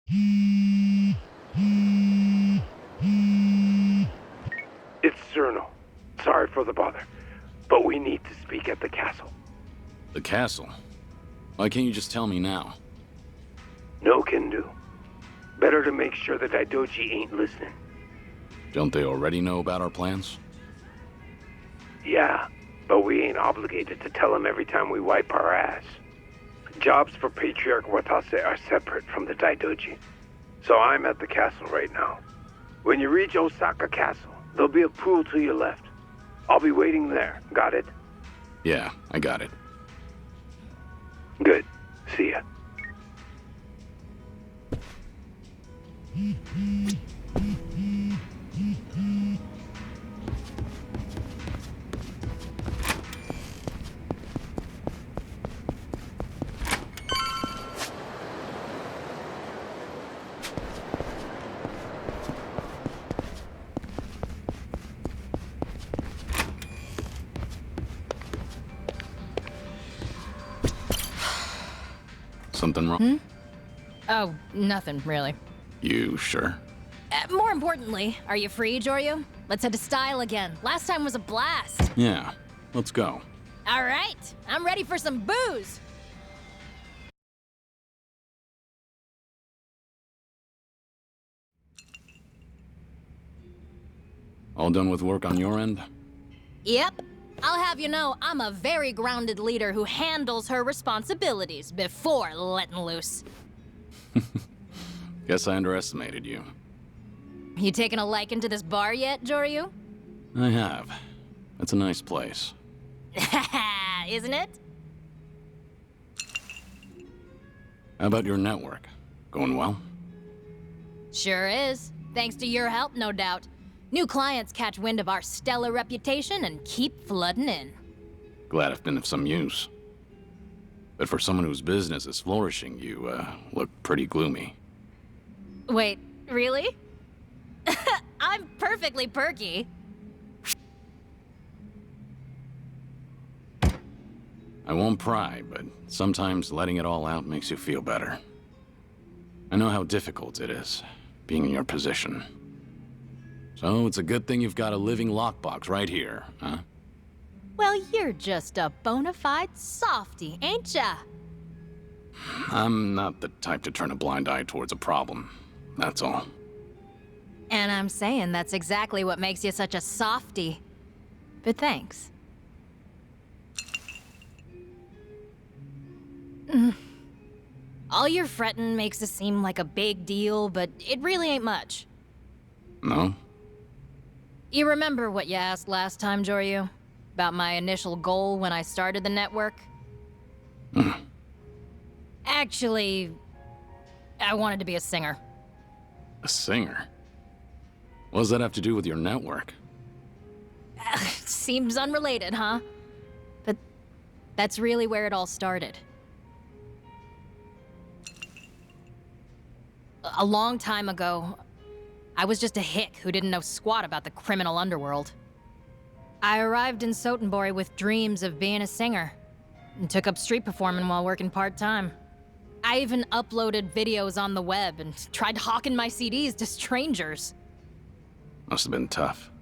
It's Cerno. Sorry for the bother, but we need to speak at the castle. The castle? Why can't you just tell me now? No can do. Better to make sure the Daidoji ain't listening. Don't they already know about our plans? Yeah, but we ain't obligated to tell them every time we wipe our ass. Jobs for Patriarch Watase are separate from the Daidoji. So I'm at the castle right now. When you reach Osaka Castle, there'll be a pool to your left. I'll be waiting there. Got it? Yeah, I got it. Good. See ya. Something wrong? Oh, nothing, really. You sure? More importantly, are you free, Joryu? Let's head to Style again. Last time was a blast. Yeah, let's go. All right, I'm ready for some booze. All done with work on your end? Yep. I'll have you know, I'm a very grounded leader who handles her responsibilities before letting loose. Guess I underestimated you. You taking a liking to this bar yet, Joryu? I have. It's a nice place. Isn't it? How about your network? Going well? Sure is. Thanks to your help, no doubt. New clients catch wind of our stellar reputation and keep flooding in. Glad I've been of some use. But for someone whose business is flourishing, you, look pretty gloomy. Wait, really? I'm perfectly perky. I won't pry, but sometimes letting it all out makes you feel better. I know how difficult it is, being in your position. So it's a good thing you've got a living lockbox right here, huh? Well, you're just a bona fide softie, ain't ya? I'm not the type to turn a blind eye towards a problem, that's all. And I'm saying that's exactly what makes you such a softie. But thanks. All your fretting makes it seem like a big deal, but it really ain't much. No? You remember what you asked last time, Joryu? About my initial goal when I started the network? Actually, I wanted to be a singer. A singer? What does that have to do with your network? Seems unrelated, huh? But that's really where it all started. A long time ago, I was just a hick who didn't know squat about the criminal underworld. I arrived in Sotenbori with dreams of being a singer, and took up street performing while working part-time. I even uploaded videos on the web and tried hawking my CDs to strangers. Must have been tough.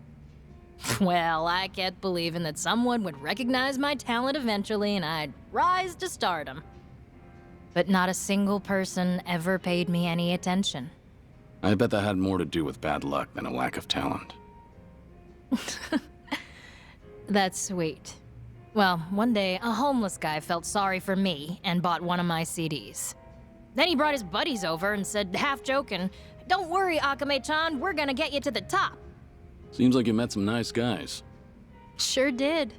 Well, I kept believing that someone would recognize my talent eventually and I'd rise to stardom. But not a single person ever paid me any attention. I bet that had more to do with bad luck than a lack of talent. That's sweet. Well, one day, a homeless guy felt sorry for me and bought one of my CDs. Then he brought his buddies over and said, half joking, "Don't worry, Akame-chan, we're gonna get you to the top." Seems like you met some nice guys. Sure did.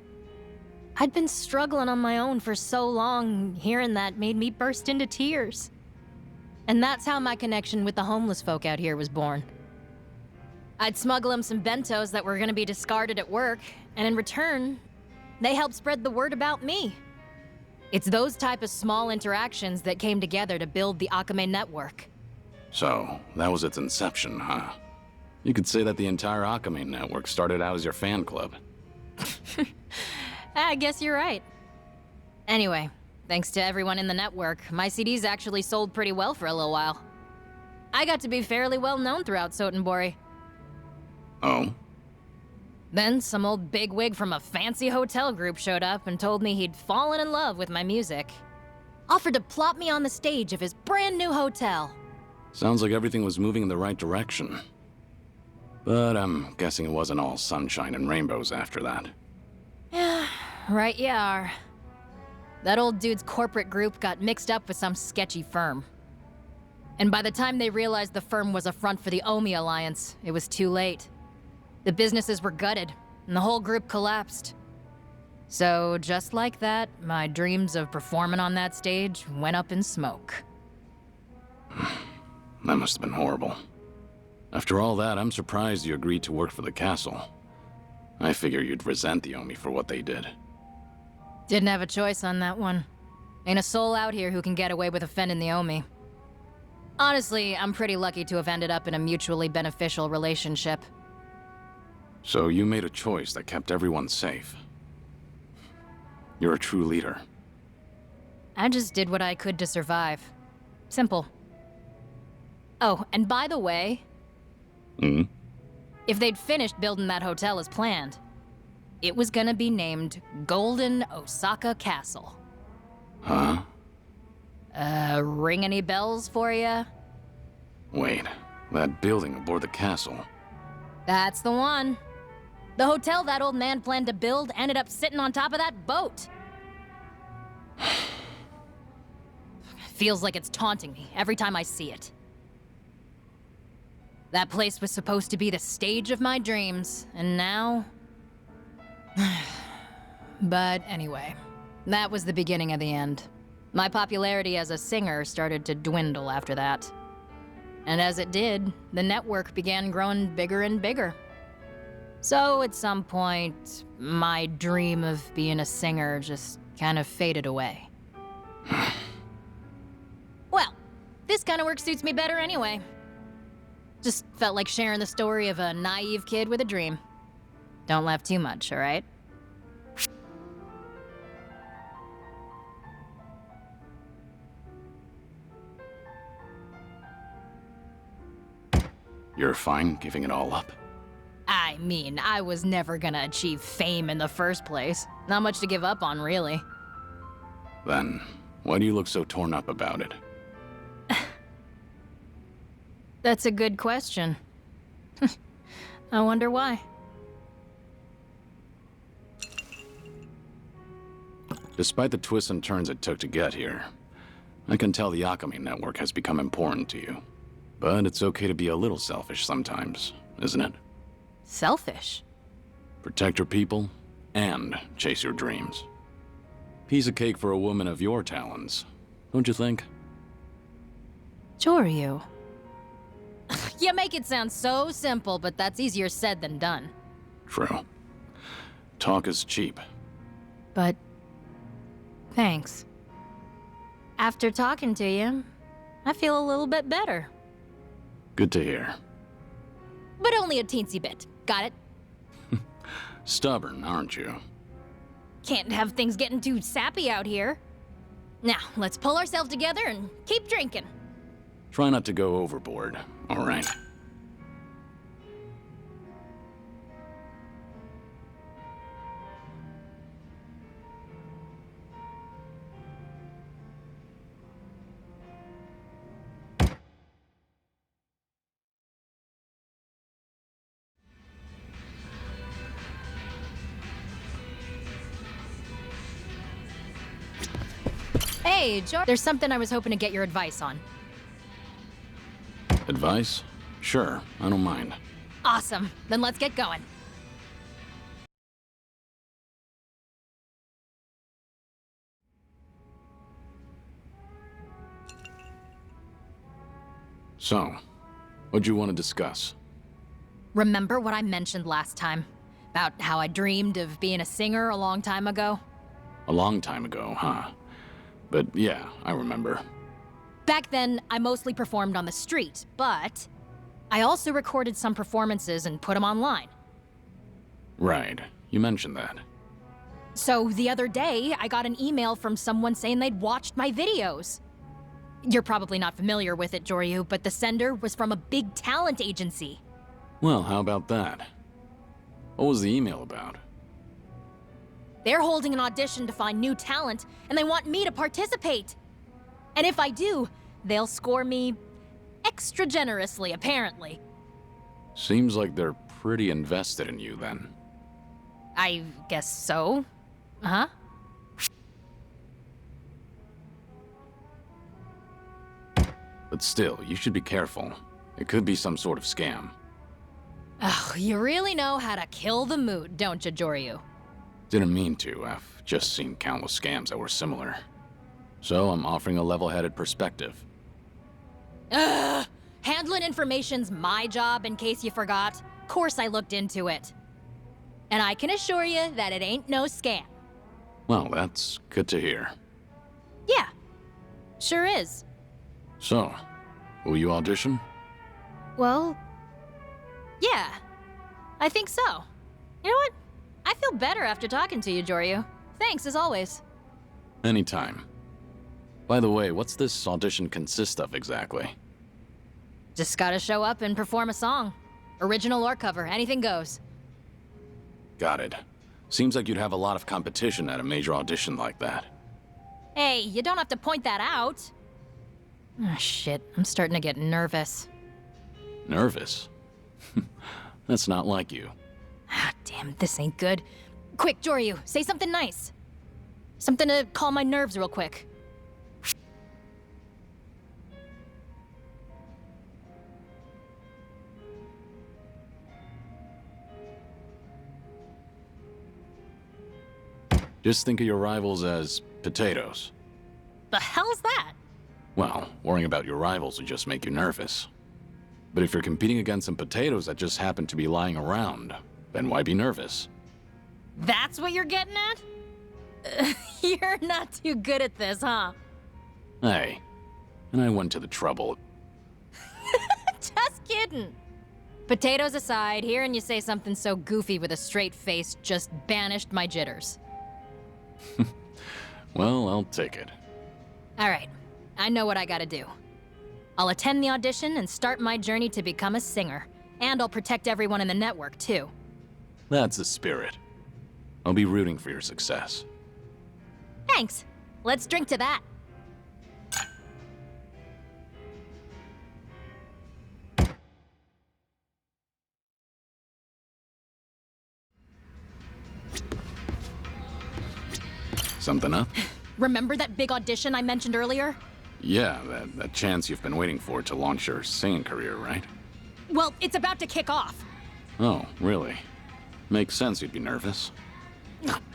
I'd been struggling on my own for so long, hearing that made me burst into tears. And that's how my connection with the homeless folk out here was born. I'd smuggle them some bentos that were gonna be discarded at work, and in return, they helped spread the word about me. It's those type of small interactions that came together to build the Akame network. So, that was its inception, huh? You could say that the entire Akame network started out as your fan club. I guess you're right. Anyway, thanks to everyone in the network, my CDs actually sold pretty well for a little while. I got to be fairly well known throughout Sotenbori. Oh? Then some old bigwig from a fancy hotel group showed up and told me he'd fallen in love with my music. Offered to plop me on the stage of his brand new hotel. Sounds like everything was moving in the right direction. But I'm guessing it wasn't all sunshine and rainbows after that. Yeah, right you are. That old dude's corporate group got mixed up with some sketchy firm. And by the time they realized the firm was a front for the Omi Alliance, it was too late. The businesses were gutted, and the whole group collapsed. So, just like that, my dreams of performing on that stage went up in smoke. That must have been horrible. After all that, I'm surprised you agreed to work for the castle. I figure you'd resent the Omi for what they did. Didn't have a choice on that one. Ain't a soul out here who can get away with offending the Omi. Honestly, I'm pretty lucky to have ended up in a mutually beneficial relationship. So you made a choice that kept everyone safe. You're a true leader. I just did what I could to survive. Simple. Oh, and by the way, if they'd finished building that hotel as planned, it was gonna be named Golden Osaka Castle. Huh? Ring any bells for ya? Wait, that building aboard the castle. That's the one. The hotel that old man planned to build ended up sitting on top of that boat. Feels like it's taunting me every time I see it. That place was supposed to be the stage of my dreams, and now... But anyway, that was the beginning of the end. My popularity as a singer started to dwindle after that. And as it did, the network began growing bigger and bigger. So at some point, my dream of being a singer just kind of faded away. Well, this kind of work suits me better anyway. Just felt like sharing the story of a naive kid with a dream. Don't laugh too much, all right? You're fine giving it all up? I mean, I was never gonna achieve fame in the first place. Not much to give up on, really. Then, why do you look so torn up about it? That's a good question. I wonder why. Despite the twists and turns it took to get here, I can tell the Akame network has become important to you. But it's okay to be a little selfish sometimes, isn't it? Selfish? Protect your people, and chase your dreams. Piece of cake for a woman of your talents, don't you think? Joryu. You make it sound so simple, but that's easier said than done. True. Talk is cheap. But... thanks. After talking to you, I feel a little bit better. Good to hear. But only a teensy bit. Got it? Stubborn, aren't you? Can't have things getting too sappy out here. Now, let's pull ourselves together and keep drinking. Try not to go overboard, all right? Hey, George. There's something I was hoping to get your advice on. Advice? Sure, I don't mind. Awesome. Then let's get going. So, what'd you want to discuss? Remember what I mentioned last time? About how I dreamed of being a singer a long time ago? A long time ago, huh? But yeah, I remember. Back then, I mostly performed on the street, but I also recorded some performances and put them online. Right, you mentioned that. So the other day, I got an email from someone saying they'd watched my videos. You're probably not familiar with it, Joryu, but the sender was from a big talent agency. Well, how about that? What was the email about? They're holding an audition to find new talent, and they want me to participate. And if I do, they'll score me extra generously, apparently. Seems like they're pretty invested in you, then. I guess so. Huh? But still, you should be careful. It could be some sort of scam. Oh, you really know how to kill the mood, don't you, Joryu? Didn't mean to. I've just seen countless scams that were similar. So I'm offering a level-headed perspective. Ugh! Handling information's my job, in case you forgot. Course I looked into it. And I can assure you that it ain't no scam. Well, that's good to hear. Yeah, sure is. So, will you audition? Well, yeah, I think so. You know what? I feel better after talking to you, Joryu. Thanks, as always. Anytime. By the way, what's this audition consist of exactly? Just gotta show up and perform a song. Original or cover, anything goes. Got it. Seems like you'd have a lot of competition at a major audition like that. Hey, you don't have to point that out. Oh, shit, I'm starting to get nervous. Nervous? That's not like you. Ah, damn, this ain't good. Quick, Joryu, say something nice. Something to calm my nerves real quick. Just think of your rivals as potatoes. The hell's that? Well, worrying about your rivals would just make you nervous. But if you're competing against some potatoes that just happen to be lying around, then why be nervous? That's what you're getting at? You're not too good at this, huh? Hey, and I went to the trouble. Just kidding. Potatoes aside, hearing you say something so goofy with a straight face just banished my jitters. Well, I'll take it. All right, I know what I gotta do. I'll attend the audition and start my journey to become a singer. And I'll protect everyone in the network, too. That's the spirit. I'll be rooting for your success. Thanks. Let's drink to that. Something up? Remember that big audition I mentioned earlier? Yeah, that chance you've been waiting for to launch your singing career, right? Well, it's about to kick off. Oh, really? Makes sense you'd be nervous.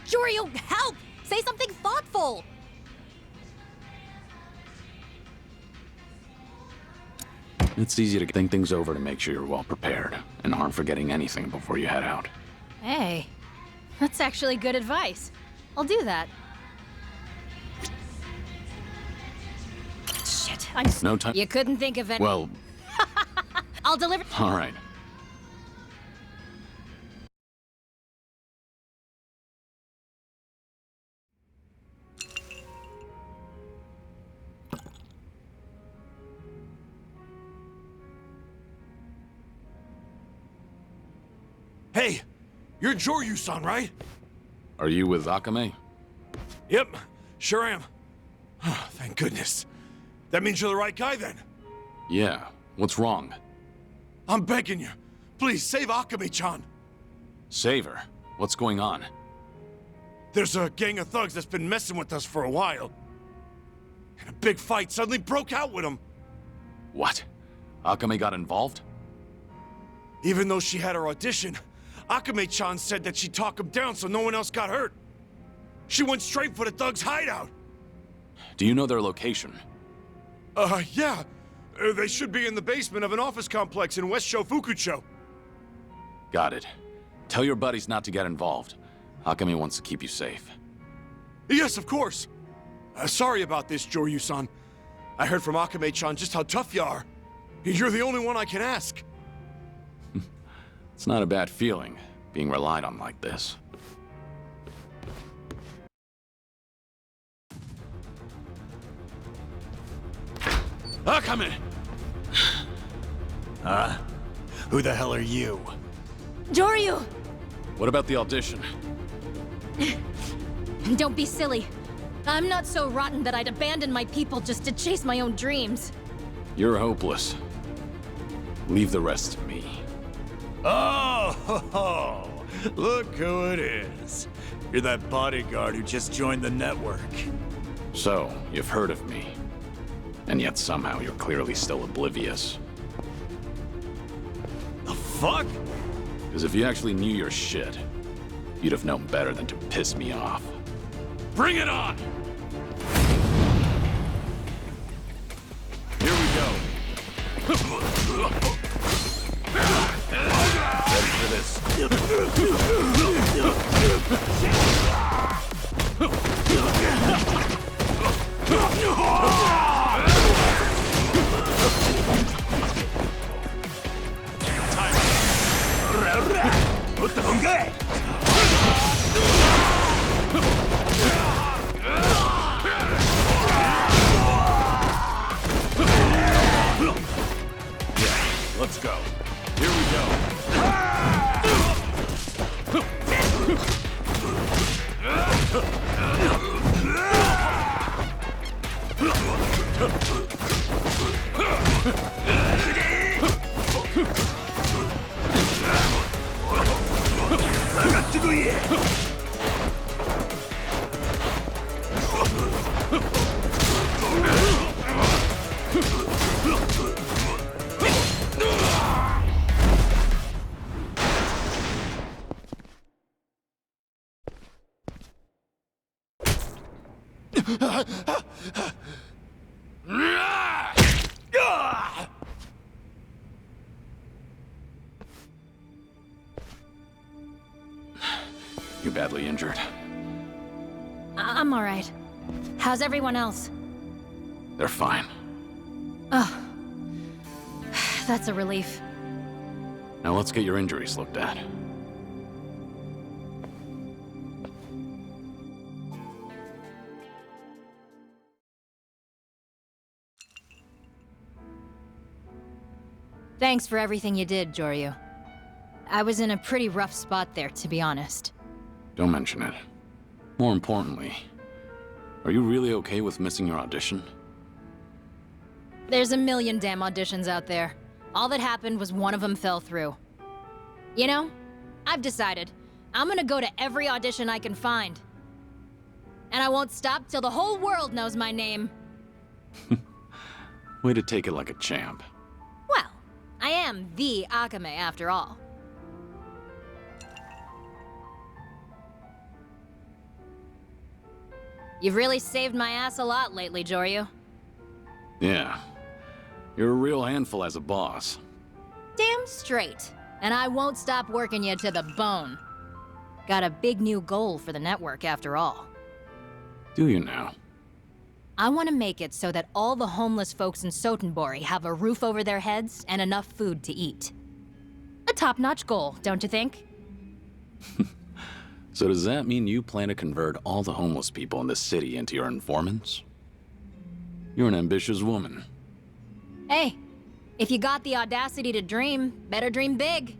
Joryu, help! Say something thoughtful! It's easy to think things over to make sure you're well prepared and aren't forgetting anything before you head out. Hey, that's actually good advice. I'll do that. Shit, I'm... No time. You couldn't think of it. Well, I'll deliver... all right. Hey, you're Joryu-san, right? Are you with Akame? Yep, sure am. Thank goodness. That means you're the right guy, then. Yeah. What's wrong? I'm begging you. Please, save Akame-chan. Save her. What's going on? There's a gang of thugs that's been messing with us for a while. And a big fight suddenly broke out with them. What? Akame got involved? Even though she had her audition, Akame-chan said that she'd talk him down so no one else got hurt. She went straight for the thugs' hideout. Do you know their location? Yeah. They should be in the basement of an office complex in West Shofukucho. Got it. Tell your buddies not to get involved. Akame wants to keep you safe. Yes, of course. Sorry about this, Joryu-san. I heard from Akame-chan just how tough you are. You're the only one I can ask. It's not a bad feeling, being relied on like this. Akame! Huh? Who the hell are you? Joryu! What about the audition? Don't be silly. I'm not so rotten that I'd abandon my people just to chase my own dreams. You're hopeless. Leave the rest to me. Oh, look who it is. You're that bodyguard who just joined the network. So, you've heard of me. And yet somehow you're clearly still oblivious. The fuck? Because if you actually knew your shit, you'd have known better than to piss me off. Bring it on! Here we go. Ready for this? Let's go. Here we go. You badly injured? I'm alright. How's everyone else? They're fine. Oh. That's a relief. Now let's get your injuries looked at. Thanks for everything you did, Joryu. I was in a pretty rough spot there, to be honest. Don't mention it. More importantly, are you really okay with missing your audition? There's a million damn auditions out there. All that happened was one of them fell through. You know, I've decided. I'm gonna go to every audition I can find. And I won't stop till the whole world knows my name. Way to take it like a champ. Well, I am the Akame after all. You've really saved my ass a lot lately, Joryu. Yeah. You're a real handful as a boss. Damn straight. And I won't stop working you to the bone. Got a big new goal for the network after all. Do you now? I want to make it so that all the homeless folks in Sotenbori have a roof over their heads and enough food to eat. A top-notch goal, don't you think? So does that mean you plan to convert all the homeless people in the city into your informants? You're an ambitious woman. Hey, if you got the audacity to dream, better dream big.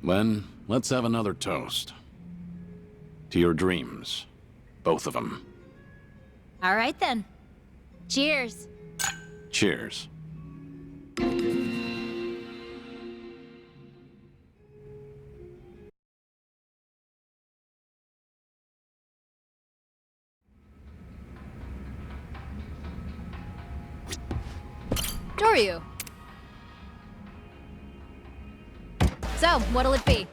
Then, let's have another toast. To your dreams. Both of them. All right then. Cheers. Cheers. Joryu. So, what'll it be?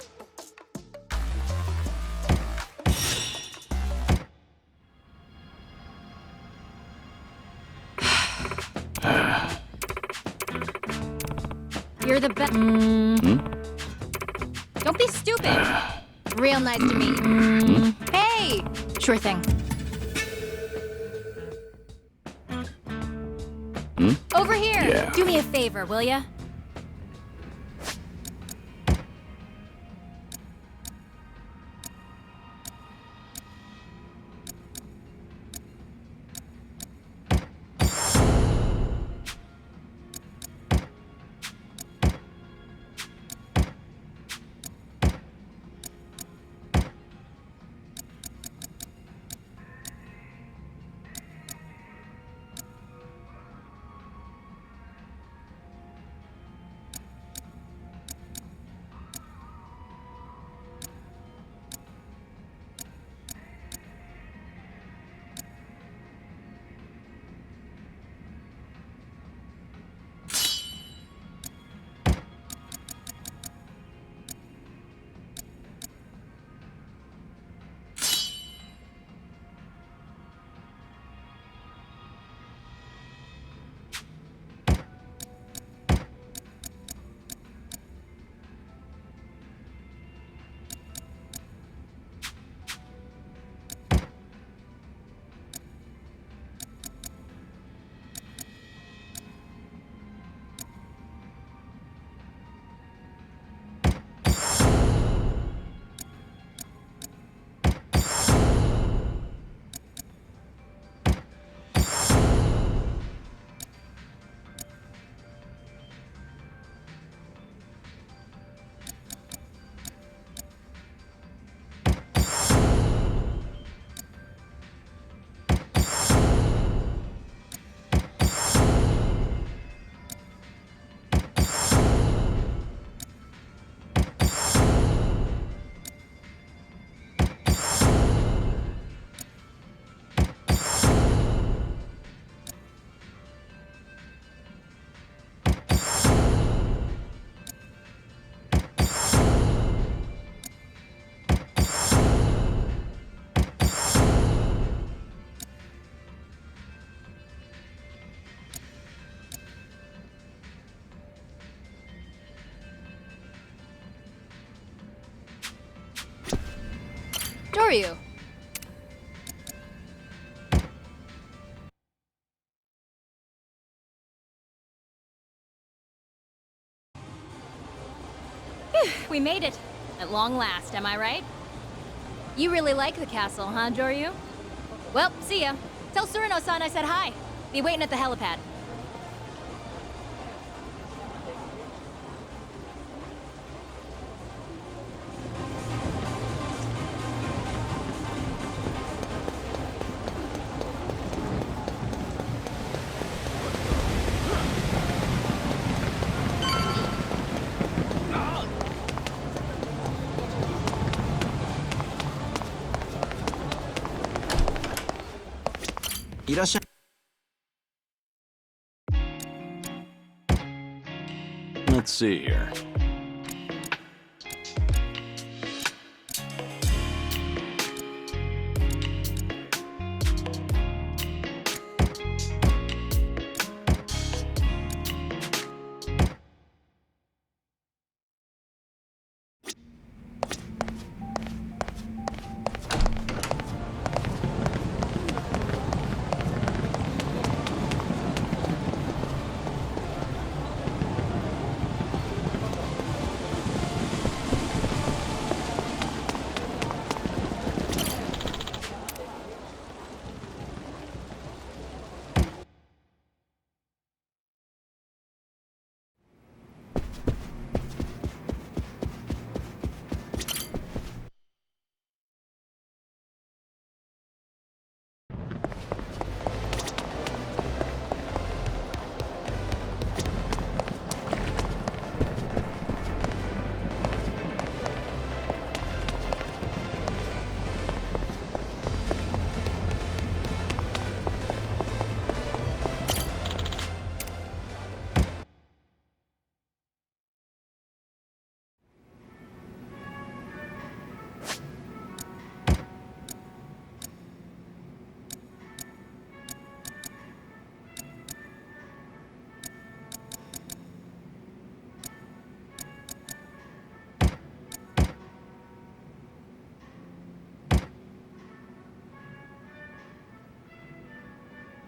You're the best. Don't be stupid. Real nice to meet you. Hey! Sure thing. Over here! Yeah. Do me a favor, will ya? you? Phew, we made it. At long last, am I right? You really like the castle, huh, Joryu? Well, see ya. Tell Surino-san I said hi. Be waiting at the helipad. Let's see here.